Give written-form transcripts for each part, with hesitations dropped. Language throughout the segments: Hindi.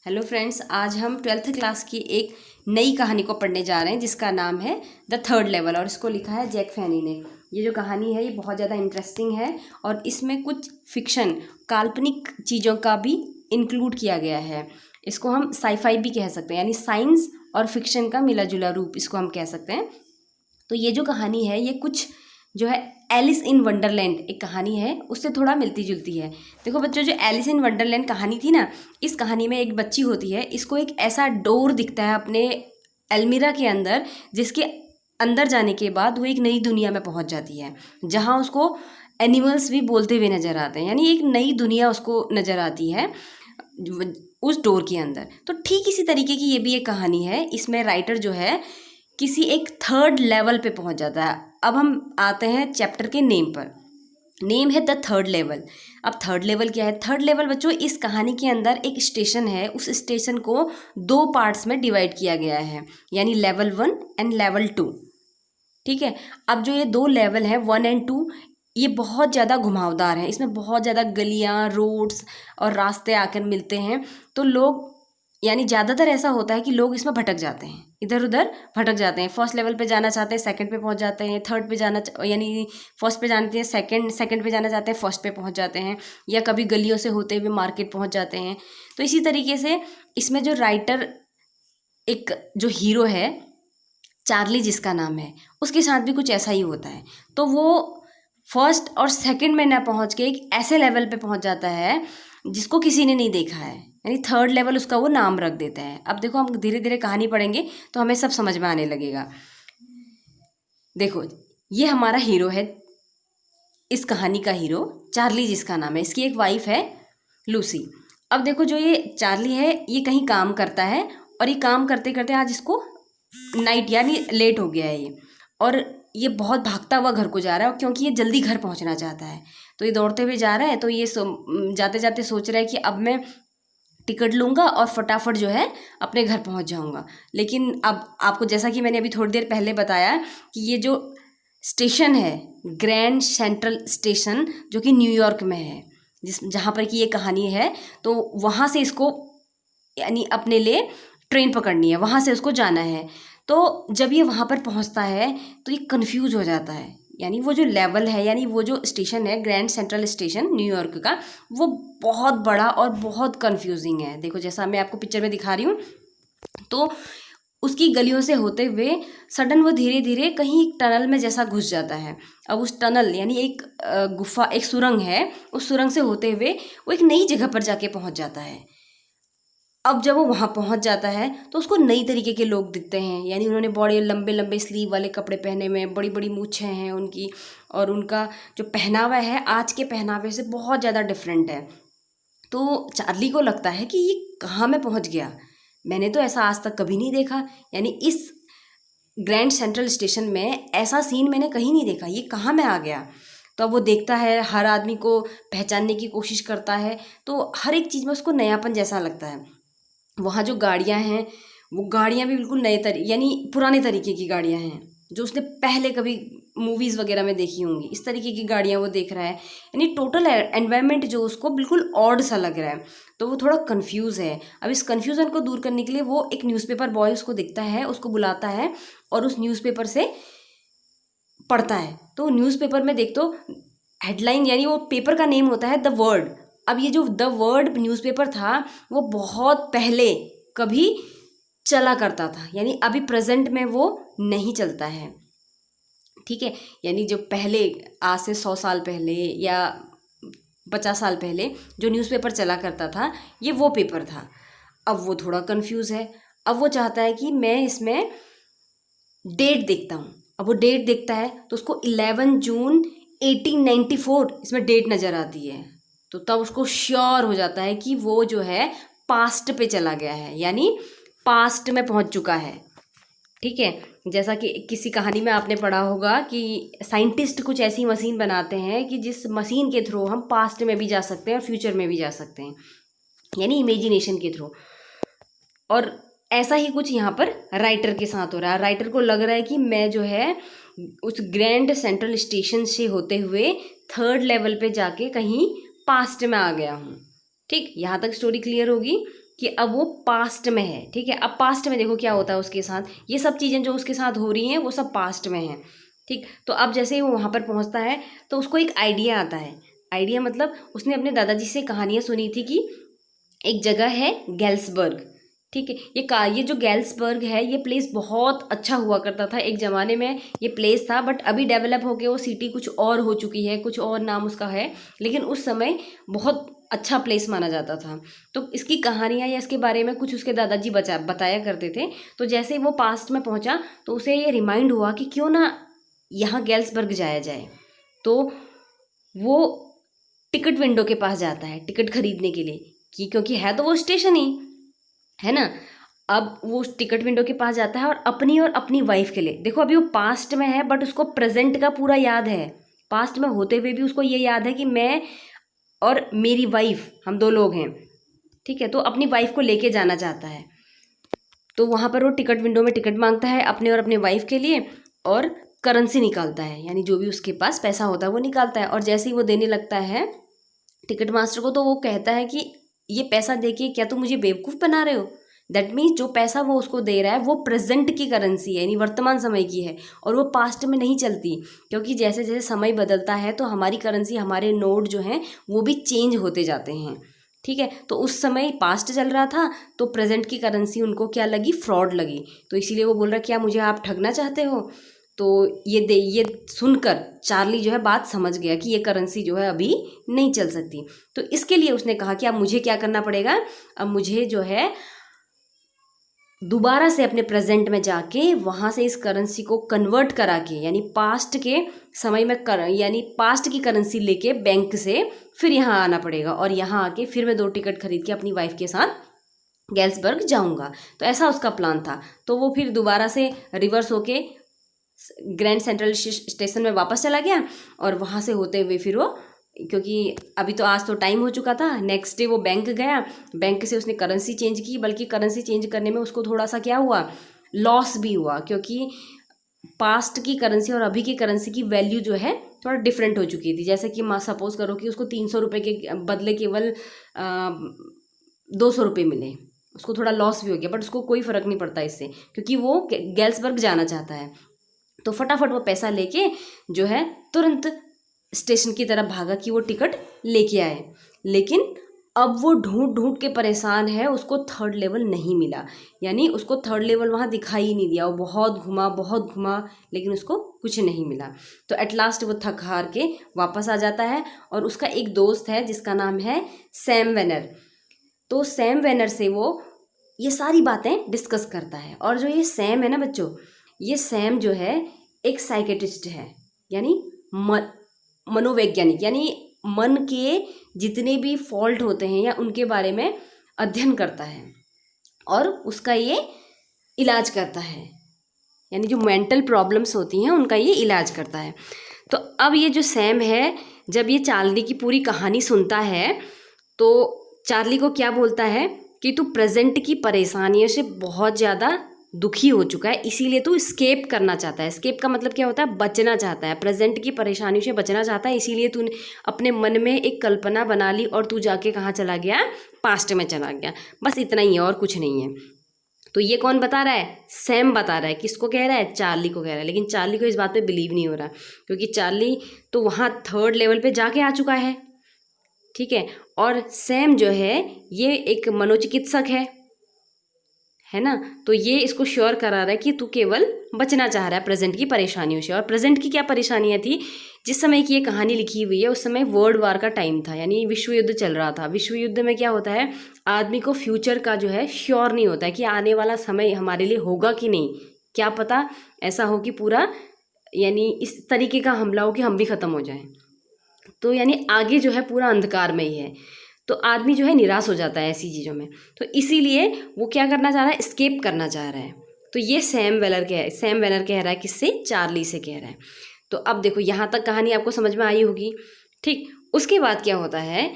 हेलो फ्रेंड्स, आज हम 12th क्लास की एक नई कहानी को पढ़ने जा रहे हैं जिसका नाम है द थर्ड लेवल और इसको लिखा है जैक फैनी ने। ये जो कहानी है ये बहुत ज़्यादा इंटरेस्टिंग है और इसमें कुछ फिक्शन काल्पनिक चीज़ों का भी इंक्लूड किया गया है। इसको हम साईफाई भी कह सकते हैं, यानी साइंस और फिक्शन का मिला जुला रूप इसको हम कह सकते हैं। तो ये जो कहानी है ये कुछ जो है एलिस इन वंडरलैंड एक कहानी है, उससे थोड़ा मिलती जुलती है। देखो बच्चों, जो एलिस इन वंडरलैंड कहानी थी ना, इस कहानी में एक बच्ची होती है, इसको एक ऐसा डोर दिखता है अपने अलमीरा के अंदर जिसके अंदर जाने के बाद वो एक नई दुनिया में पहुंच जाती है जहां उसको एनिमल्स भी बोलते हुए नजर आते हैं, यानी एक नई दुनिया उसको नजर आती है उस डोर के अंदर। तो ठीक इसी तरीके की ये भी एक कहानी है। इसमें राइटर जो है किसी एक थर्ड लेवल पे पहुंच जाता है। अब हम आते हैं चैप्टर के नेम पर। नेम है द थर्ड लेवल। अब थर्ड लेवल क्या है? थर्ड लेवल बच्चों इस कहानी के अंदर एक स्टेशन है, उस स्टेशन को दो पार्ट्स में डिवाइड किया गया है, यानी लेवल 1 एंड लेवल 2। ठीक है। अब जो ये दो लेवल है 1 एंड 2, ये बहुत ज़्यादा घुमावदार हैं। इसमें बहुत ज़्यादा गलियाँ, रोड्स और रास्ते आकर मिलते हैं। तो लोग, यानी ज़्यादातर ऐसा होता है कि लोग इसमें भटक जाते हैं, इधर उधर भटक जाते हैं। फर्स्ट लेवल पे जाना चाहते हैं, सेकंड पे पहुंच जाते हैं। थर्ड पे जाना यानी फर्स्ट पे जानते हैं, सेकंड पे जाना चाहते हैं, फर्स्ट पे पहुंच जाते हैं। या कभी गलियों से होते हुए मार्केट पहुंच जाते हैं। तो इसी तरीके से इसमें जो राइटर, एक जो हीरो है चार्ली जिसका नाम है, उसके साथ भी कुछ ऐसा ही होता है। तो वो फर्स्ट और सेकंड में ना पहुंच के एक ऐसे लेवल पे पहुंच जाता है जिसको किसी ने नहीं देखा है, यानी थर्ड लेवल उसका वो नाम रख देता है। अब देखो, हम धीरे धीरे कहानी पढ़ेंगे तो हमें सब समझ में आने लगेगा। देखो, ये हमारा हीरो है, इस कहानी का हीरो चार्ली जिसका नाम है। इसकी एक वाइफ है लूसी। अब देखो, जो ये चार्ली है ये कहीं काम करता है और ये काम करते करते आज इसको नाइट यानी लेट हो गया है ये, और ये बहुत भागता हुआ घर को जा रहा है क्योंकि ये जल्दी घर पहुंचना चाहता है। तो ये दौड़ते हुए जा रहा है। तो ये जाते जाते सोच रहा है कि अब मैं टिकट लूँगा और फटाफट जो है अपने घर पहुंच जाऊंगा। लेकिन अब आपको, जैसा कि मैंने अभी थोड़ी देर पहले बताया, कि ये जो स्टेशन है ग्रैंड सेंट्रल स्टेशन, जो कि न्यूयॉर्क में है, जहाँ पर कि ये कहानी है, तो वहाँ से इसको यानी अपने लिए ट्रेन पकड़नी है, वहाँ से उसको जाना है। तो जब ये वहाँ पर पहुँचता है तो ये कंफ्यूज हो जाता है, यानी वो जो लेवल है, यानी वो जो स्टेशन है ग्रैंड सेंट्रल स्टेशन न्यूयॉर्क का, वो बहुत बड़ा और बहुत कंफ्यूजिंग है। देखो, जैसा मैं आपको पिक्चर में दिखा रही हूँ, तो उसकी गलियों से होते हुए सडन वो धीरे धीरे कहीं एक टनल में जैसा घुस जाता है। अब उस टनल यानी एक गुफा, एक सुरंग है, उस सुरंग से होते हुए वो एक नई जगह पर जाके पहुंच जाता है। अब जब वो वहाँ पहुँच जाता है तो उसको नई तरीके के लोग दिखते हैं, यानी उन्होंने बड़े लंबे लंबे स्लीव वाले कपड़े पहने हुए हैं, बड़ी बड़ी मूछें हैं उनकी, और उनका जो पहनावा है आज के पहनावे से बहुत ज़्यादा डिफरेंट है। तो चार्ली को लगता है कि ये कहाँ मैं पहुँच गया, मैंने तो ऐसा आज तक कभी नहीं देखा, यानी इस ग्रैंड सेंट्रल स्टेशन में ऐसा सीन मैंने कहीं नहीं देखा, ये कहाँ मैं आ गया। तो अब वो देखता है, हर आदमी को पहचानने की कोशिश करता है, तो हर एक चीज़ में उसको नयापन जैसा लगता है। वहाँ जो गाड़ियाँ हैं, वो गाड़ियाँ भी बिल्कुल यानी पुराने तरीके की गाड़ियाँ हैं, जो उसने पहले कभी मूवीज़ वगैरह में देखी होंगी। इस तरीके की गाड़ियाँ वो देख रहा है, यानी टोटल एनवायरनमेंट जो उसको बिल्कुल ऑड सा लग रहा है। तो वो थोड़ा कंफ्यूज है। अब इस कंफ्यूजन को दूर करने के लिए वो एक न्यूज़पेपर बॉय उसको दिखता है, उसको बुलाता है और उस न्यूज़पेपर से पढ़ता है। तो न्यूज़पेपर में देख तो हेडलाइन, यानी वो पेपर का नेम होता है द वर्ड। अब ये जो द वर्ड न्यूज़पेपर था वो बहुत पहले कभी चला करता था, यानी अभी प्रेजेंट में वो नहीं चलता है। ठीक है, यानी जो पहले आज से 100 साल पहले या 50 साल पहले जो न्यूज़पेपर चला करता था, ये वो पेपर था। अब वो थोड़ा कंफ्यूज है। अब वो चाहता है कि मैं इसमें डेट देखता हूँ। अब वो डेट देखता है तो उसको 11 जून 1894 इसमें डेट नज़र आती है। तो तब उसको श्योर हो जाता है कि वो जो है पास्ट पे चला गया है, यानी पास्ट में पहुंच चुका है। ठीक है, जैसा कि किसी कहानी में आपने पढ़ा होगा कि साइंटिस्ट कुछ ऐसी मशीन बनाते हैं कि जिस मशीन के थ्रू हम पास्ट में भी जा सकते हैं और फ्यूचर में भी जा सकते हैं, यानी इमेजिनेशन के थ्रू। और ऐसा ही कुछ यहाँ पर राइटर के साथ हो रहा है। राइटर को लग रहा है कि मैं जो है उस ग्रैंड सेंट्रल स्टेशन से होते हुए थर्ड लेवल पे जाके कहीं पास्ट में आ गया हूँ। ठीक, यहाँ तक स्टोरी क्लियर होगी। कि अब वो पास्ट में है, ठीक है। अब पास्ट में देखो क्या होता है उसके साथ, ये सब चीज़ें जो उसके साथ हो रही हैं वो सब पास्ट में हैं, ठीक। तो अब जैसे ही वो वहाँ पर पहुँचता है तो उसको एक आइडिया आता है। आइडिया मतलब उसने अपने दादाजी से कहानियाँ सुनी थी कि एक जगह है गैल्सबर्ग, ठीक है। ये जो गैल्सबर्ग है ये प्लेस बहुत अच्छा हुआ करता था एक ज़माने में, ये प्लेस था, बट अभी डेवलप होके वो सिटी कुछ और हो चुकी है, कुछ और नाम उसका है, लेकिन उस समय बहुत अच्छा प्लेस माना जाता था। तो इसकी कहानियाँ या इसके बारे में कुछ उसके दादाजी बताया करते थे। तो जैसे वो पास्ट में पहुँचा तो उसे ये रिमाइंड हुआ कि क्यों ना यहाँ गैल्सबर्ग जाया जाए। तो वो टिकट विंडो के पास जाता है टिकट खरीदने के लिए, क्योंकि है तो वो स्टेशन ही है ना। अब वो टिकट विंडो के पास जाता है और अपनी वाइफ के लिए, देखो अभी वो पास्ट में है बट उसको प्रेजेंट का पूरा याद है, पास्ट में होते हुए भी उसको ये याद है कि मैं और मेरी वाइफ हम 2 लोग हैं, ठीक है। तो अपनी वाइफ को लेके जाना चाहता है। तो वहाँ पर वो टिकट विंडो में टिकट मांगता है अपने और अपने वाइफ के लिए, और करेंसी निकालता है, यानी जो भी उसके पास पैसा होता है वो निकालता है। और जैसे ही वो देने लगता है टिकट मास्टर को, तो वो कहता है कि ये पैसा देके क्या तुम मुझे बेवकूफ़ बना रहे हो। दैट मीन्स जो पैसा वो उसको दे रहा है वो प्रेजेंट की करेंसी है, यानी वर्तमान समय की है, और वो पास्ट में नहीं चलती, क्योंकि जैसे जैसे समय बदलता है तो हमारी करेंसी, हमारे नोट जो हैं वो भी चेंज होते जाते हैं, ठीक है। तो उस समय पास्ट चल रहा था तो प्रेजेंट की करेंसी उनको क्या लगी, फ्रॉड लगी। तो इसीलिए वो बोल रहा है क्या मुझे आप ठगना चाहते हो। तो ये सुनकर चार्ली जो है बात समझ गया कि ये करेंसी जो है अभी नहीं चल सकती। तो इसके लिए उसने कहा कि अब मुझे क्या करना पड़ेगा, अब मुझे जो है दोबारा से अपने प्रेजेंट में जाके वहाँ से इस करेंसी को कन्वर्ट करा के, यानी पास्ट के समय में यानी पास्ट की करेंसी लेके बैंक से फिर यहाँ आना पड़ेगा, और यहाँ आके फिर मैं 2 टिकट खरीद के अपनी वाइफ के साथ गैल्सबर्ग जाऊँगा। तो ऐसा उसका प्लान था। तो वो फिर दोबारा से रिवर्स होके ग्रैंड सेंट्रल स्टेशन में वापस चला गया, और वहाँ से होते हुए फिर वो, क्योंकि अभी तो आज तो टाइम हो चुका था, नेक्स्ट डे वो बैंक गया, बैंक से उसने करेंसी चेंज की, बल्कि करेंसी चेंज करने में उसको थोड़ा सा क्या हुआ, लॉस भी हुआ, क्योंकि पास्ट की करेंसी और अभी की करेंसी की वैल्यू जो है थोड़ा डिफरेंट हो चुकी थी। जैसे कि सपोज करो कि उसको 300 रुपये के बदले केवल 200 रुपये मिले, उसको थोड़ा लॉस भी हो गया, बट उसको कोई फ़र्क नहीं पड़ता इससे, क्योंकि वो गैल्सबर्ग जाना चाहता है। तो फटाफट वो पैसा लेके जो है तुरंत स्टेशन की तरफ भागा कि वो टिकट लेके आए। लेकिन अब वो ढूंढ ढूंढ के परेशान है, उसको 3rd लेवल नहीं मिला, यानी उसको 3rd लेवल वहाँ दिखाई ही नहीं दिया। वो बहुत घुमा लेकिन उसको कुछ नहीं मिला। तो एट लास्ट वो थक हार के वापस आ जाता है, और उसका एक दोस्त है जिसका नाम है सैम वेनर। तो सैम वेनर से वो ये सारी बातें डिस्कस करता है। और जो ये सैम है ना बच्चों, ये सैम जो है एक साइकेट्रिस्ट है, यानी मनोवैज्ञानिक, यानी मन के जितने भी फॉल्ट होते हैं या उनके बारे में अध्ययन करता है और उसका ये इलाज करता है, यानी जो मेंटल प्रॉब्लम्स होती हैं उनका ये इलाज करता है। तो अब ये जो सैम है, जब ये चार्ली की पूरी कहानी सुनता है तो चार्ली को क्या बोलता है कि तू प्रेजेंट की परेशानियों से बहुत ज़्यादा दुखी हो चुका है, इसीलिए तू स्केप करना चाहता है। स्केप का मतलब क्या होता है, बचना चाहता है, प्रेजेंट की परेशानियों से बचना चाहता है, इसीलिए तूने अपने मन में एक कल्पना बना ली और तू जाके कहाँ चला गया, पास्ट में चला गया। बस इतना ही है और कुछ नहीं है। तो ये कौन बता रहा है, सैम बता रहा है। किसको कह रहा है, चार्ली को कह रहा है। लेकिन चार्ली को इस बात पे बिलीव नहीं हो रहा, क्योंकि चार्ली तो वहाँ 3rd लेवल पे जाके आ चुका है, ठीक है। और सैम जो है ये एक मनोचिकित्सक है ना। तो ये इसको श्योर करा रहा है कि तू केवल बचना चाह रहा है प्रेजेंट की परेशानियों से। और प्रेजेंट की क्या परेशानियां थी, जिस समय की ये कहानी लिखी हुई है उस समय वर्ल्ड वार का टाइम था, यानी विश्व युद्ध चल रहा था। विश्व युद्ध में क्या होता है, आदमी को फ्यूचर का जो है श्योर नहीं होता है कि आने वाला समय हमारे लिए होगा कि नहीं। क्या पता ऐसा हो कि पूरा यानी इस तरीके का हमला हो कि हम भी ख़त्म हो जाएं। तो यानी आगे जो है पूरा अंधकार में ही है। तो आदमी जो है निराश हो जाता है ऐसी चीज़ों में। तो इसीलिए वो क्या करना चाह रहा है, स्केप करना चाह रहा है। तो ये सैम वेनर कह रहा है, किससे, चार्ली से कह रहा है। तो अब देखो यहाँ तक कहानी आपको समझ में आई होगी, ठीक। उसके बाद क्या होता है,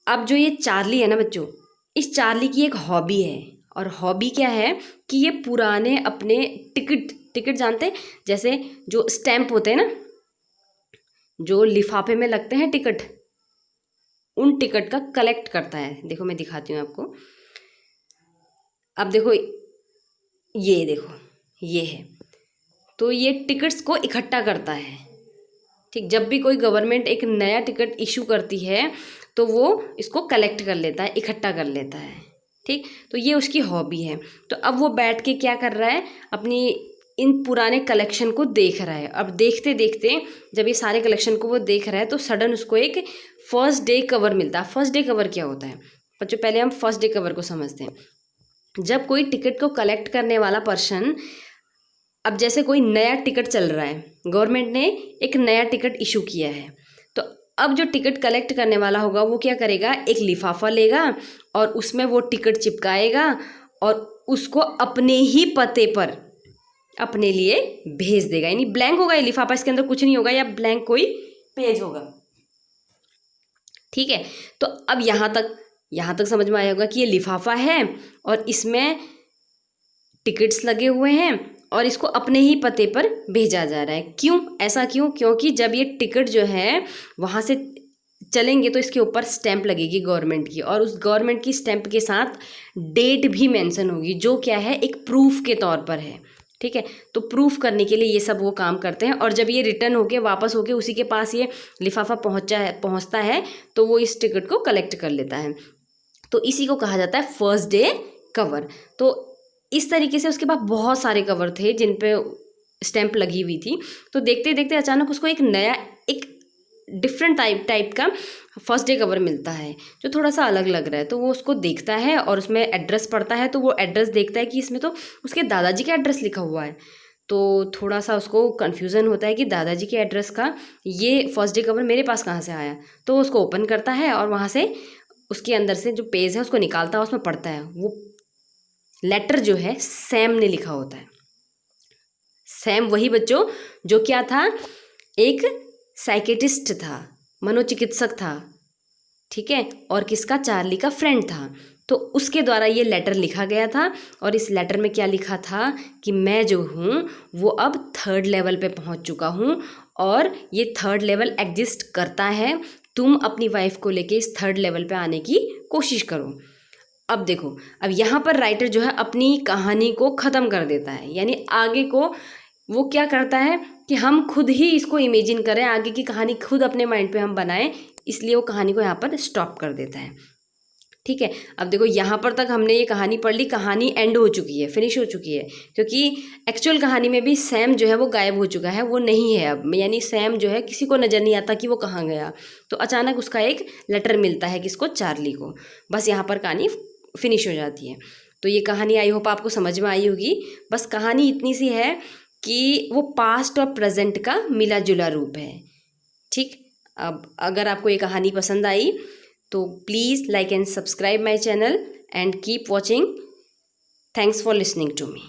अब जो ये चार्ली है ना बच्चों, इस चार्ली की एक हॉबी है। और हॉबी क्या है कि ये पुराने अपने टिकट जानते हैं, जैसे जो स्टैंप होते हैं ना, जो लिफाफे में लगते हैं टिकट, उन टिकट का कलेक्ट करता है। देखो मैं दिखाती हूँ आपको। अब देखो, ये देखो, ये है, तो ये टिकट्स को इकट्ठा करता है। ठीक, जब भी कोई गवर्नमेंट एक नया टिकट इशू करती है तो वो इसको कलेक्ट कर लेता है, इकट्ठा कर लेता है। ठीक, तो ये उसकी हॉबी है। तो अब वो बैठ के क्या कर रहा है, अपनी इन पुराने कलेक्शन को देख रहा है। अब देखते देखते जब ये सारे कलेक्शन को वो देख रहा है तो सडन उसको एक फर्स्ट डे कवर मिलता है। फर्स्ट डे कवर क्या होता है बच्चों, पहले हम फर्स्ट डे कवर को समझते हैं। जब कोई टिकट को कलेक्ट करने वाला पर्सन, अब जैसे कोई नया टिकट चल रहा है, गवर्नमेंट ने एक नया टिकट इशू किया है, तो अब जो टिकट कलेक्ट करने वाला होगा वो क्या करेगा, एक लिफाफा लेगा और उसमें वो टिकट चिपकाएगा और उसको अपने ही पते पर अपने लिए भेज देगा। यानी ब्लैंक होगा ये लिफाफा, इसके अंदर कुछ नहीं होगा, या ब्लैंक कोई पेज होगा। ठीक है, तो अब यहाँ तक समझ में आया होगा कि ये लिफाफा है और इसमें टिकट्स लगे हुए हैं और इसको अपने ही पते पर भेजा जा रहा है। क्यों, ऐसा क्यों? क्योंकि जब ये टिकट जो है वहाँ से चलेंगे तो इसके ऊपर स्टैंप लगेगी गवर्नमेंट की, और उस गवर्नमेंट की स्टैंप के साथ डेट भी मेंशन होगी, जो क्या है, एक प्रूफ के तौर पर है। ठीक है, तो प्रूफ करने के लिए ये सब वो काम करते हैं। और जब ये रिटर्न होके वापस होके उसी के पास ये लिफाफा पहुंचता है तो वो इस टिकट को कलेक्ट कर लेता है। तो इसी को कहा जाता है फर्स्ट डे कवर। तो इस तरीके से उसके पास बहुत सारे कवर थे जिन पे स्टैंप लगी हुई थी। तो देखते देखते अचानक उसको एक नया, एक डिफरेंट टाइप का फर्स्ट डे कवर मिलता है जो थोड़ा सा अलग लग रहा है। तो वो उसको देखता है और उसमें एड्रेस पढ़ता है, तो वो एड्रेस देखता है कि इसमें तो उसके दादाजी का एड्रेस लिखा हुआ है। तो थोड़ा सा उसको कन्फ्यूज़न होता है कि दादाजी के एड्रेस का ये फर्स्ट डे कवर मेरे पास कहाँ से आया। तो उसको ओपन करता है और वहाँ से उसके अंदर से जो पेज है उसको निकालता है, उसमें पढ़ता है। वो लेटर जो है सैम ने लिखा होता है। सैम वही बच्चों जो क्या था, एक साइकेटिस्ट था, मनोचिकित्सक था। ठीक है, और किसका, चार्ली का फ्रेंड था। तो उसके द्वारा ये लेटर लिखा गया था और इस लेटर में क्या लिखा था कि मैं जो हूँ वो अब 3rd लेवल पे पहुँच चुका हूँ और ये 3rd लेवल एग्जिस्ट करता है। तुम अपनी वाइफ को लेके इस 3rd लेवल पे आने की कोशिश करो। अब देखो, अब यहाँ पर राइटर जो है अपनी कहानी को ख़त्म कर देता है, यानी आगे को वो क्या करता है कि हम खुद ही इसको इमेजिन करें, आगे की कहानी खुद अपने माइंड पे हम बनाएं, इसलिए वो कहानी को यहाँ पर स्टॉप कर देता है। ठीक है, अब देखो यहाँ पर तक हमने ये कहानी पढ़ ली, कहानी एंड हो चुकी है, फिनिश हो चुकी है, क्योंकि एक्चुअल कहानी में भी सैम जो है वो गायब हो चुका है, वो नहीं है अब। यानी सैम जो है किसी को नज़र नहीं आता कि वो कहाँ गया। तो अचानक उसका एक लेटर मिलता है, किसको, चार्ली को। बस यहाँ पर कहानी फिनिश हो जाती है। तो ये कहानी आई होप आपको समझ में आई होगी। बस कहानी इतनी सी है कि वो पास्ट और प्रेजेंट का मिला जुला रूप है। ठीक, अब अगर आपको ये कहानी पसंद आई तो please like and subscribe my channel and keep watching. Thanks for listening to me.